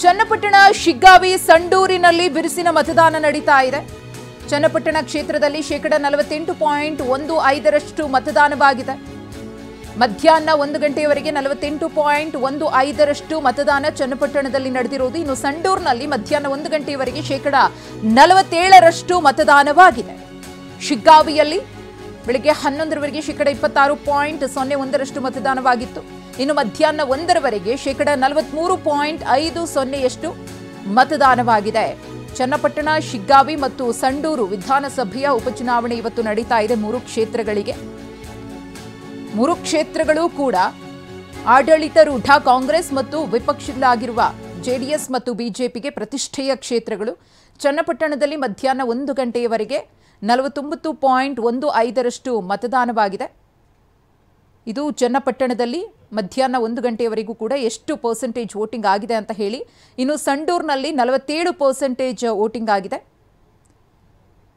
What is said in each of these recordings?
ಚನ್ನಪಟ್ಟಣ ಶಿಗ್ಗಾವಿ ಸಂಡೂರಿನಲ್ಲಿ ಬಿರುಸಿನ ಮತದಾನ ನಡೀತಾ ಇದೆ. ಚನ್ನಪಟ್ಟಣ ಕ್ಷೇತ್ರದಲ್ಲಿ 48.15% ಮತದಾನವಾಗಿದೆ. ಮಧ್ಯಾಹ್ನ 1 ಗಂಟೆಯವರೆಗೆ 48.15% ಮತದಾನ ಚನ್ನಪಟ್ಟಣದಲ್ಲಿ ನಡೆದಿರುವುದು. ಇನ್ನು ಸಂಡೂರಿನಲ್ಲಿ ಮಧ್ಯಾಹ್ನ 1 ಗಂಟೆಯವರೆಗೆ 47% ಮತದಾನವಾಗಿದೆ. ಶಿಗ್ಗಾವಿಯಲ್ಲಿ ಬೆಳಗ್ಗೆ 11ರವರೆಗೆ 26.01% ಮತದಾನವಾಗಿತ್ತು. ಇನ್ನು ಮಧ್ಯಾಹ್ನ 1ರವರೆಗೆ 43.50% ಮತದಾನವಾಗಿದೆ. ಚನ್ನಪಟ್ಟಣ, ಶಿಗ್ಗಾವಿ ಮತ್ತು ಸಂಡೂರು ವಿಧಾನಸಭೆಯ ಉಪಚುನಾವಣೆ ಇವತ್ತು ನಡೀತಾ ಇದೆ 3 ಕ್ಷೇತ್ರಗಳಿಗೆ. 3 ಕ್ಷೇತ್ರಗಳು ಕೂಡ ಆಡಳಿತಾರೂಢ ಕಾಂಗ್ರೆಸ್ ಮತ್ತು ವಿಪಕ್ಷಗಳಾಗಿರುವ ಜೆಡಿಎಸ್ ಮತ್ತು ಬಿಜೆಪಿಗೆ ಪ್ರತಿಷ್ಠೆಯ ಕ್ಷೇತ್ರಗಳು. ಚನ್ನಪಟ್ಟಣದಲ್ಲಿ ಮಧ್ಯಾಹ್ನ 1 ಗಂಟೆಯವರೆಗೆ 49.15% ಮತದಾನವಾಗಿದೆ. ಇದು ಚನ್ನಪಟ್ಟಣದಲ್ಲಿ ಮಧ್ಯಾಹ್ನ 1 ಗಂಟೆಯವರೆಗೂ ಕೂಡ ಎಷ್ಟು ಪರ್ಸೆಂಟೇಜ್ ವೋಟಿಂಗ್ ಆಗಿದೆ ಅಂತ ಹೇಳಿ. ಇನ್ನು ಸಂಡೂರಿನಲ್ಲಿ 47% ವೋಟಿಂಗ್ ಆಗಿದೆ.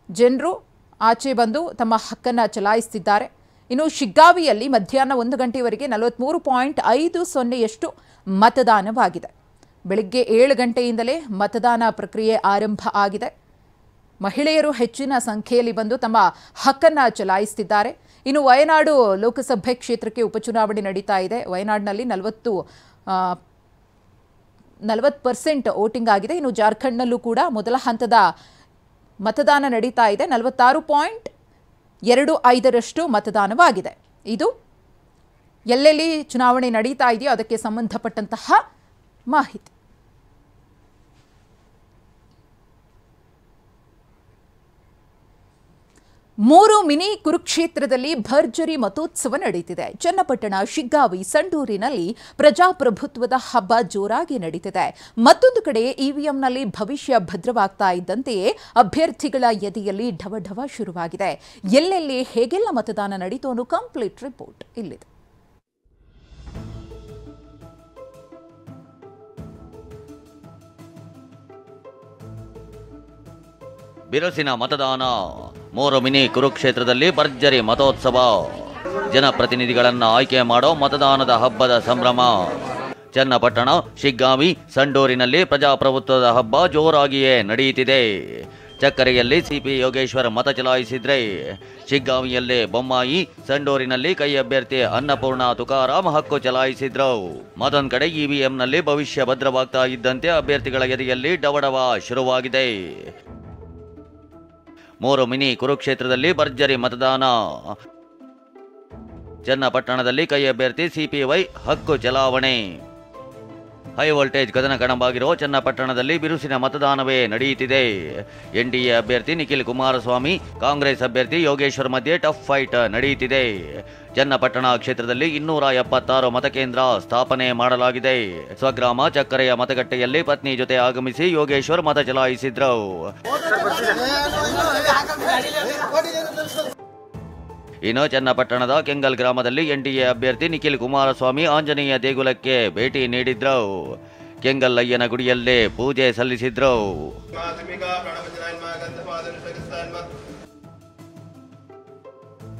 ಜನರು ಆಚೆ ಬಂದು ತಮ್ಮ ಹಕ್ಕನ್ನು ಚಲಾಯಿಸುತ್ತಿದ್ದಾರೆ. ಇನ್ನು ಶಿಗ್ಗಾವಿಯಲ್ಲಿ ಮಧ್ಯಾಹ್ನ 1 ಗಂಟೆಯವರೆಗೆ 43.50% ಮತದಾನವಾಗಿದೆ. ಬೆಳಗ್ಗೆ 7 ಗಂಟೆಯಿಂದಲೇ ಮತದಾನ ಪ್ರಕ್ರಿಯೆ ಆರಂಭ ಆಗಿದೆ. ಮಹಿಳೆಯರು ಹೆಚ್ಚಿನ ಸಂಖ್ಯೆಯಲ್ಲಿ ಬಂದು ತಮ್ಮ ಹಕ್ಕನ್ನು ಚಲಾಯಿಸುತ್ತಿದ್ದಾರೆ. ಇನ್ನು ವಯನಾಡು ಲೋಕಸಭೆ ಕ್ಷೇತ್ರಕ್ಕೆ ಉಪಚುನಾವಣೆ ನಡೀತಾ ಇದೆ. ವಯನಾಡಿನಲ್ಲಿ 40% ವೋಟಿಂಗ್ ಆಗಿದೆ. ಇನ್ನು ಜಾರ್ಖಂಡ್ನಲ್ಲೂ ಕೂಡ ಮೊದಲ ಹಂತದ ಮತದಾನ ನಡೀತಾ ಇದೆ. 46.25% ಮತದಾನವಾಗಿದೆ. ಇದು ಎಲ್ಲೆಲ್ಲಿ ಚುನಾವಣೆ ನಡೀತಾ ಇದೆಯೋ ಅದಕ್ಕೆ ಸಂಬಂಧಪಟ್ಟಂತಹ ಮಾಹಿತಿ. ಮೂರು ಮಿನಿ ಕುರುಕ್ಷೇತ್ರದಲ್ಲಿ ಭರ್ಜರಿ ಮತೋತ್ಸವ ನಡೆಯುತ್ತಿದೆ. ಚನ್ನಪಟ್ಟಣ, ಶಿಗ್ಗಾವಿ, ಸಂಡೂರಿನಲ್ಲಿ ಪ್ರಜಾಪ್ರಭುತ್ವದ ಹಬ್ಬ ಜೋರಾಗಿ ನಡೀತಿದೆ. ಮತ್ತೊಂದು ಕಡೆ ಇವಿಎಂನಲ್ಲಿ ಭವಿಷ್ಯ ಭದ್ರವಾಗ್ತಾ ಇದ್ದಂತೆಯೇ ಅಭ್ಯರ್ಥಿಗಳ ಎದೆಯಲ್ಲಿ ಢವಢವ ಶುರುವಾಗಿದೆ. ಎಲ್ಲೆಲ್ಲಿ ಹೇಗೆಲ್ಲ ಮತದಾನ ನಡೀತು ಅನ್ನೋ ಕಂಪ್ಲೀಟ್ ರಿಪೋರ್ಟ್ ಇಲ್ಲಿದೆ. ಬಿರುಸಿನ ಮತದಾನ. 3 ಮಿನಿ ಕುರುಕ್ಷೇತ್ರದಲ್ಲಿ ಭರ್ಜರಿ ಮತೋತ್ಸವ. ಜನಪ್ರತಿನಿಧಿಗಳನ್ನು ಆಯ್ಕೆ ಮಾಡೋ ಮತದಾನದ ಹಬ್ಬದ ಸಂಭ್ರಮ. ಚನ್ನಪಟ್ಟಣ, ಶಿಗ್ಗಾವಿ, ಸಂಡೂರಿನಲ್ಲಿ ಪ್ರಜಾಪ್ರಭುತ್ವದ ಹಬ್ಬ ಜೋರಾಗಿಯೇ ನಡೆಯುತ್ತಿದೆ. ಚಕ್ಕರೆಯಲ್ಲಿ ಸಿಪಿ ಯೋಗೇಶ್ವರ್ ಮತ ಚಲಾಯಿಸಿದ್ರೆ, ಶಿಗ್ಗಾವಿಯಲ್ಲಿ ಬೊಮ್ಮಾಯಿ, ಸಂಡೂರಿನಲ್ಲಿ ಕೈ ಅಭ್ಯರ್ಥಿ ಅನ್ನಪೂರ್ಣ ತುಕಾರಾಮ್ ಹಕ್ಕು ಚಲಾಯಿಸಿದ್ರು. ಮತ್ತೊಂದು ಕಡೆ ಇವಿಎಂನಲ್ಲಿ ಭವಿಷ್ಯ ಭದ್ರವಾಗ್ತಾ ಇದ್ದಂತೆ ಅಭ್ಯರ್ಥಿಗಳ ಎದೆಯಲ್ಲಿ ಡವಡವ ಶುರುವಾಗಿದೆ. 3 ಮಿನಿ ಕುರುಕ್ಷೇತ್ರದಲ್ಲಿ ಭರ್ಜರಿ ಮತದಾನ. ಚನ್ನಪಟ್ಟಣದಲ್ಲಿ ಕೈ ಅಭ್ಯರ್ಥಿ ಸಿಪಿವೈ ಹಕ್ಕು ಚಲಾವಣೆ. ಹೈ ವೋಲ್ಟೇಜ್ ಕದನ ಕಣವಾಗಿರೋ ಚನ್ನಪಟ್ಟಣದಲ್ಲಿ ಬಿರುಸಿನ ಮತದಾನವೇ ನಡೆಯುತ್ತಿದೆ. ಎನ್ಡಿಎ ಅಭ್ಯರ್ಥಿ ನಿಖಿಲ್ ಕುಮಾರಸ್ವಾಮಿ, ಕಾಂಗ್ರೆಸ್ ಅಭ್ಯರ್ಥಿ ಯೋಗೇಶ್ವರ್ ಮಧ್ಯೆ ಟಫ್ ಫೈಟ್ ನಡೆಯುತ್ತಿದೆ. ಚನ್ನಪಟ್ಟಣ ಕ್ಷೇತ್ರದಲ್ಲಿ 276 ಮತಕೇಂದ್ರ ಸ್ಥಾಪನೆ ಮಾಡಲಾಗಿದೆ. ಸ್ವಗ್ರಾಮ ಚಕ್ಕರೆಯ ಮತಗಟ್ಟೆಯಲ್ಲಿ ಪತ್ನಿ ಜೊತೆ ಆಗಮಿಸಿ ಯೋಗೇಶ್ವರ್ ಮತ ಚಲಾಯಿಸಿದ್ರು. ಇನ್ನು ಚನ್ನಪಟ್ಟಣದ ಕೆಂಗಲ್ ಗ್ರಾಮದಲ್ಲಿ ಎನ್ಡಿಎ ಅಭ್ಯರ್ಥಿ ನಿಖಿಲ್ ಕುಮಾರಸ್ವಾಮಿ ಆಂಜನೇಯ ದೇಗುಲಕ್ಕೆ ಭೇಟಿ ನೀಡಿದ್ರು. ಕೆಂಗಲ್ ಅಯ್ಯನ ಗುಡಿಯಲ್ಲೇ ಪೂಜೆ ಸಲ್ಲಿಸಿದ್ರು.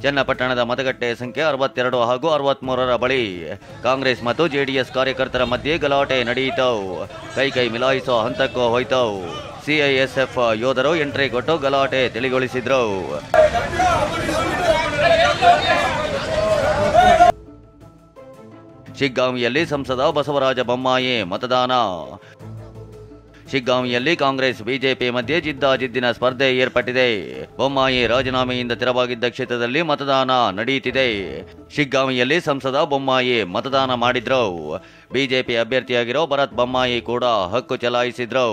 ಚನ್ನಪಟ್ಟಣದ ಮತಗಟ್ಟೆ ಸಂಖ್ಯೆ 62 ಹಾಗೂ 63ರ ಬಳಿ ಕಾಂಗ್ರೆಸ್ ಮತ್ತು ಜೆಡಿಎಸ್ ಕಾರ್ಯಕರ್ತರ ಮಧ್ಯೆ ಗಲಾಟೆ ನಡೆಯಿತು. ಕೈ ಮಿಲಾಯಿಸೋ ಹಂತಕ್ಕೂ ಹೋಯ್ತು. ಸಿಐಎಸ್ಎಫ್ ಯೋಧರು ಎಂಟ್ರಿ ಕೊಟ್ಟು ಗಲಾಟೆ ತಿಳಿಗೊಳಿಸಿದ್ರು. ಶಿಗ್ಗಾವಿಯಲ್ಲಿ ಸಂಸದ ಬಸವರಾಜ ಬೊಮ್ಮಾಯಿ ಮತದಾನ. ಶಿಗ್ಗಾವಿಯಲ್ಲಿ ಕಾಂಗ್ರೆಸ್ ಬಿಜೆಪಿ ಮಧ್ಯೆ ಜಿದ್ದಾಜಿದ್ದಿನ ಸ್ಪರ್ಧೆ ಏರ್ಪಟ್ಟಿದೆ. ಬೊಮ್ಮಾಯಿ ರಾಜೀನಾಮೆಯಿಂದ ತೆರವಾಗಿದ್ದ ಕ್ಷೇತ್ರದಲ್ಲಿ ಮತದಾನ ನಡೆಯುತ್ತಿದೆ. ಶಿಗ್ಗಾವಿಯಲ್ಲಿ ಸಂಸದ ಬೊಮ್ಮಾಯಿ ಮತದಾನ ಮಾಡಿದ್ರು. ಬಿಜೆಪಿ ಅಭ್ಯರ್ಥಿಯಾಗಿರೋ ಭರತ್ ಬೊಮ್ಮಾಯಿ ಕೂಡ ಹಕ್ಕು ಚಲಾಯಿಸಿದ್ರು.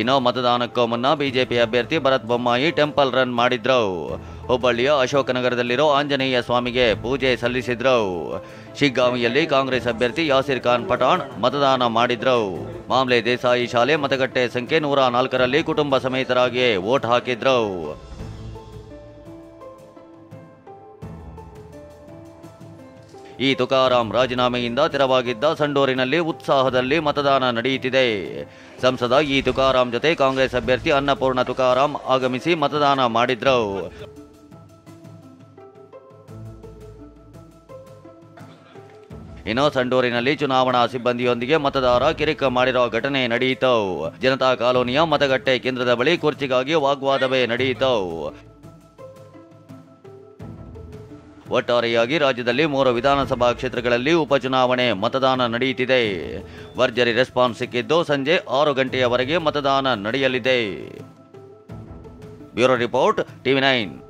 ಇನ್ನು ಮತದಾನಕ್ಕೂ ಮುನ್ನ ಬಿಜೆಪಿ ಅಭ್ಯರ್ಥಿ ಭರತ್ ಬೊಮ್ಮಾಯಿ ಟೆಂಪಲ್ ರನ್ ಮಾಡಿದ್ರು. ಹುಬ್ಬಳ್ಳಿಯ ಅಶೋಕನಗರದಲ್ಲಿರೋ ಆಂಜನೇಯ ಸ್ವಾಮಿಗೆ ಪೂಜೆ ಸಲ್ಲಿಸಿದ್ರು. ಶಿಗ್ಗಾವಿಯಲ್ಲಿ ಕಾಂಗ್ರೆಸ್ ಅಭ್ಯರ್ಥಿ ಯಾಸಿರ್ ಖಾನ್ ಪಠಾಣ್ ಮತದಾನ ಮಾಡಿದ್ರು. ಮಾಮ್ಲೆ ದೇಸಾಯಿ ಶಾಲೆ ಮತಗಟ್ಟೆ ಸಂಖ್ಯೆ 104ರಲ್ಲಿ ಕುಟುಂಬ ಸಮೇತರಾಗಿ ವೋಟ್ ಹಾಕಿದ್ರು. ಈ ತುಕಾರಾಮ್ ರಾಜೀನಾಮೆಯಿಂದ ತೆರವಾಗಿದ್ದ ಸಂಡೂರಿನಲ್ಲಿ ಉತ್ಸಾಹದಲ್ಲಿ ಮತದಾನ ನಡೆಯುತ್ತಿದೆ. ಸಂಸದ ಈ ತುಕಾರಾಮ್ ಜೊತೆ ಕಾಂಗ್ರೆಸ್ ಅಭ್ಯರ್ಥಿ ಅನ್ನಪೂರ್ಣ ತುಕಾರಾಮ್ ಆಗಮಿಸಿ ಮತದಾನ ಮಾಡಿದ್ರು. ಇನ್ನು ಸಂಡೂರಿನಲ್ಲಿ ಚುನಾವಣಾ ಸಿಬ್ಬಂದಿಯೊಂದಿಗೆ ಮತದಾರ ಕಿರಿಕ ಮಾಡಿರೋ ಘಟನೆ ನಡೆಯಿತು. ಜನತಾ ಕಾಲೋನಿಯ ಮತಗಟ್ಟೆ ಕೇಂದ್ರದ ಬಳಿ ಕುರ್ಚಿಗಾಗಿ ವಾಗ್ವಾದವೇ ನಡೆಯಿತು. ಒಟ್ಟಾರೆಯಾಗಿ ರಾಜ್ಯದಲ್ಲಿ 3 ವಿಧಾನಸಭಾ ಕ್ಷೇತ್ರಗಳಲ್ಲಿ ಉಪಚುನಾವಣೆ ಮತದಾನ ನಡೆಯುತ್ತಿದೆ. ಭರ್ಜರಿ ರೆಸ್ಪಾನ್ಸ್ ಸಿಕ್ಕಿದ್ದು ಸಂಜೆ 6 ಗಂಟೆಯವರೆಗೆ ಮತದಾನ ನಡೆಯಲಿದೆ. Bureau report, TV9.